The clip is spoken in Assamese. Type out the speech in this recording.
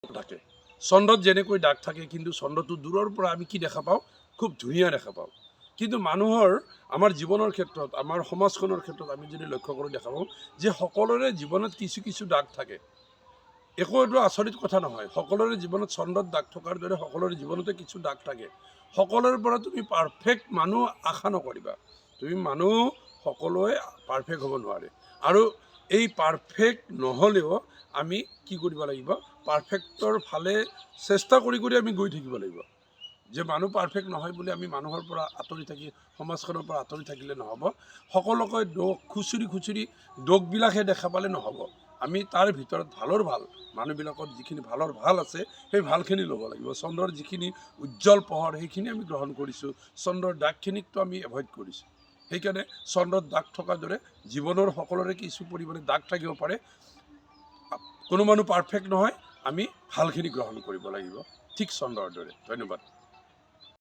থাকে চন্দ্ৰত যেনেকৈ দাগ থাকে কিন্তু চন্দ্ৰটো দূৰৰ পৰা আমি কি দেখা পাওঁ খুব ধুনীয়া দেখা পাওঁ কিন্তু মানুহৰ আমাৰ জীৱনৰ ক্ষেত্ৰত আমাৰ সমাজখনৰ ক্ষেত্ৰত আমি যদি লক্ষ্য কৰি দেখা পাওঁ যে সকলোৰে জীৱনত কিছু কিছু দাগ থাকে একো এইটো আচৰিত কথা নহয় সকলোৰে জীৱনত চন্দ্ৰত দাগ থকাৰ দৰে সকলোৰে জীৱনতে কিছু দাগ থাকে সকলোৰে পৰা তুমি পাৰফেক্ট মানুহ আশা নকৰিবা তুমি মানুহ সকলোৱে পাৰফেক্ট হ'ব নোৱাৰে আৰু এই পাৰফেক্ট নহ'লেও আমি কি কৰিব লাগিব পাৰফেক্টৰ ফালে চেষ্টা কৰি আমি গৈ থাকিব লাগিব যে মানুহ পাৰফেক্ট নহয় বুলি আমি মানুহৰ পৰা আঁতৰি থাকি সমাজখনৰ পৰা আঁতৰি থাকিলে নহ'ব সকলোকে দোষ খুচুৰি দোষবিলাকহে দেখা পালে নহ'ব আমি তাৰ ভিতৰত ভালৰ ভাল মানুহবিলাকৰ যিখিনি ভালৰ ভাল আছে সেই ভালখিনি ল'ব লাগিব চন্দ্ৰৰ যিখিনি উজ্জ্বল পোহৰ সেইখিনি আমি গ্ৰহণ কৰিছোঁ চন্দ্ৰৰ দাগখিনিকতো আমি এভইড কৰিছোঁ সেইকাৰণে চন্দ্ৰত দাগ থকাৰ দৰে জীৱনৰ সকলোৰে কিছু পৰিমাণে দাগ থাকিব পাৰে কোনো মানুহ পাৰফেক্ট নহয় আমি ভালখিনি গ্ৰহণ কৰিব লাগিব ঠিক চন্দ্ৰৰ দৰে ধন্যবাদ